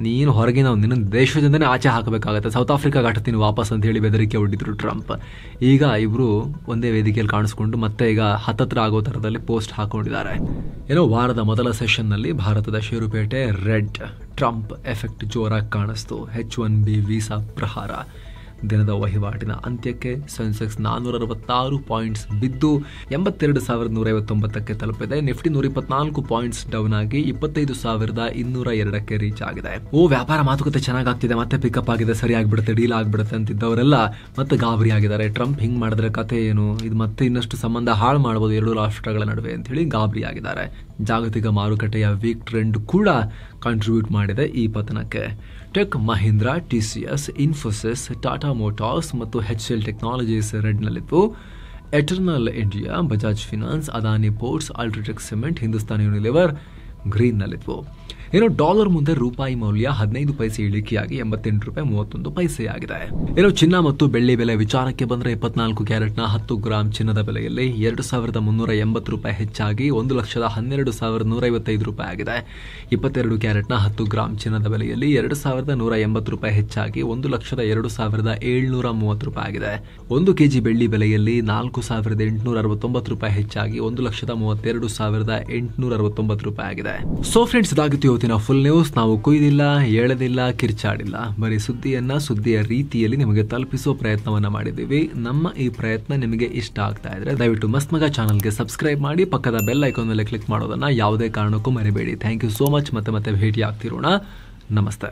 ನೀನು ಹೊರಗಿನ ನಿನ್ನ ದೇಶದಿಂದನೇ ಆಚೆ ಹಾಕಬೇಕಾಗತ್ತೆ, ಸೌತ್ ಆಫ್ರಿಕಾ ಘಟತೀನಿ ವಾಪಸ್ ಅಂತ ಹೇಳಿ ಬೆದರಿಕೆ ಒಡ್ಡಿದ್ರು ಟ್ರಂಪ್. ಈಗ ಇವರು ಒಂದೇ ವೇದಿಕೆಯಲ್ಲಿ ಕಾಣಿಸ್ಕೊಂಡು ಮತ್ತೆ ಈಗ ಹತ್ತತ್ರ ಆಗೋ ಥರದಲ್ಲಿ ಪೋಸ್ಟ್ ಹಾಕೊಂಡಿದ್ದಾರೆ. ಏನೋ ವಾರದ ಮೊದಲ ಸೆಷನ್ನಲ್ಲಿ ಭಾರತದ ಷೇರುಪೇಟೆ ರೆಡ್. ಟ್ರಂಪ್ ಎಫೆಕ್ಟ್ ಜೋರಾಗಿ ಕಾಣಿಸ್ತು. H1B ವೀಸಾ ಪ್ರಹಾರ. ದಿನದ ವಹಿವಾಟಿನ ಅಂತ್ಯಕ್ಕೆ ಸೆನ್ಸೆಕ್ಸ್ 466 ಪಾಯಿಂಟ್ಸ್ ಬಿದ್ದು 82,159ಕ್ಕೆ ತಲುಪಿದೆ. ನಿಫ್ಟಿ 124 ಪಾಯಿಂಟ್ಸ್ ಡೌನ್ ಆಗಿ 25,202ಕ್ಕೆ ರೀಚ್ ಆಗಿದೆ. ವ್ಯಾಪಾರ ಮಾತುಕತೆ ಚೆನ್ನಾಗಾಗ್ತಿದೆ, ಮತ್ತೆ ಪಿಕಪ್ ಆಗಿದೆ, ಸರಿ ಆಗ್ಬಿಡುತ್ತೆ, ಡೀಲ್ ಆಗ್ಬಿಡುತ್ತೆ ಅಂತಿದ್ದವರೆಲ್ಲ ಮತ್ತೆ ಗಾಬರಿ ಆಗಿದ್ದಾರೆ. ಟ್ರಂಪ್ ಹಿಂಗ್ ಮಾಡಿದ್ರೆ ಕತೆ ಏನು, ಇದು ಮತ್ತೆ ಇನ್ನಷ್ಟು ಸಂಬಂಧ ಹಾಳು ಮಾಡಬಹುದು ಎರಡು ರಾಷ್ಟ್ರಗಳ ನಡುವೆ ಅಂತ ಹೇಳಿ ಗಾಬರಿ ಆಗಿದ್ದಾರೆ. ಜಾಗತಿಕ ಮಾರುಕಟ್ಟೆಯ ವೀಕ್ ಟ್ರೆಂಡ್ ಕೂಡ ಕಾಂಟ್ರಿಬ್ಯೂಟ್ ಮಾಡಿದೆ ಈ ಪತನಕ್ಕೆ. Tech Mahindra, TCS, Infosys, Tata Motors ಮತ್ತು HCL ಟೆಕ್ನಾಲಜೀಸ್ ರೆಡ್ನಲ್ಲಿತ್ತು. Eternal India, Bajaj Finance, Adani Ports, UltraTech Cement, Hindustan Unilever ಗ್ರೀನ್ನಲ್ಲಿದ್ವು. ಇನ್ನು ಡಾಲರ್ ಮುಂದೆ ರೂಪಾಯಿ ಮೌಲ್ಯ 15 ಪೈಸೆ ಇಳಿಕೆಯಾಗಿ 88 ರೂಪಾಯಿ 31 ಪೈಸೆಯಾಗಿದೆ. ಇನ್ನು ಚಿನ್ನ ಮತ್ತು ಬೆಳ್ಳಿ ಬೆಲೆ ವಿಚಾರಕ್ಕೆ ಬಂದರೆ 24 ಕ್ಯಾರೆಟ್ನ 10 ಗ್ರಾಂ ಚಿನ್ನದ ಬೆಲೆಯಲ್ಲಿ 2380 ರೂಪಾಯಿ ಹೆಚ್ಚಾಗಿ 1,12,155 ರೂಪಾಯಿ ಆಗಿದೆ. 22 ಕ್ಯಾರೆಟ್ನ 10 ಗ್ರಾಂ ಚಿನ್ನದ ಬೆಲೆಯಲ್ಲಿ 2,180 ರೂಪಾಯಿ ಹೆಚ್ಚಾಗಿ 1,02,730 ರೂಪಾಯಿ ಆಗಿದೆ. 1 ಕೆಜಿ ಬೆಳ್ಳಿ ಬೆಲೆಯಲ್ಲಿ 4,869 ರೂಪಾಯಿ ಹೆಚ್ಚಾಗಿ 1,32,869 ರೂಪಾಯಿ ಆಗಿದೆ. ಸೊ ಫ್ರೆಂಡ್ಸ್, ಇದಾಗಿತ್ತು ಇವತ್ತಿನ ಫುಲ್ ನ್ಯೂಸ್. ನಾವು ಕೊಯ್ದಿಲ್ಲ, ಎಳೆದಿಲ್ಲ, ಕಿರ್ಚಾಡಿಲ್ಲ, ಬರೀ ಸುದ್ದಿಯ ರೀತಿಯಲ್ಲಿ ನಿಮಗೆ ತಲುಪಿಸೋ ಪ್ರಯತ್ನವನ್ನ ಮಾಡಿದ್ದೀವಿ. ನಮ್ಮ ಈ ಪ್ರಯತ್ನ ನಿಮಗೆ ಇಷ್ಟ ಆಗ್ತಾ ಇದ್ರೆ ದಯವಿಟ್ಟು ಮಸ್ತ್ ಮಗ ಚಾನಲ್ಗೆ ಸಬ್ಸ್ಕ್ರೈಬ್ ಮಾಡಿ, ಪಕ್ಕದ ಬೆಲ್ ಐಕಾನ್ ಮೇಲೆ ಕ್ಲಿಕ್ ಮಾಡೋದನ್ನ ಯಾವುದೇ ಕಾರಣಕ್ಕೂ ಮರಿಬೇಡಿ. Thank you so much. ಮತ್ತೆ ಭೇಟಿ ಆಗ್ತಿರೋಣ. ನಮಸ್ತೆ.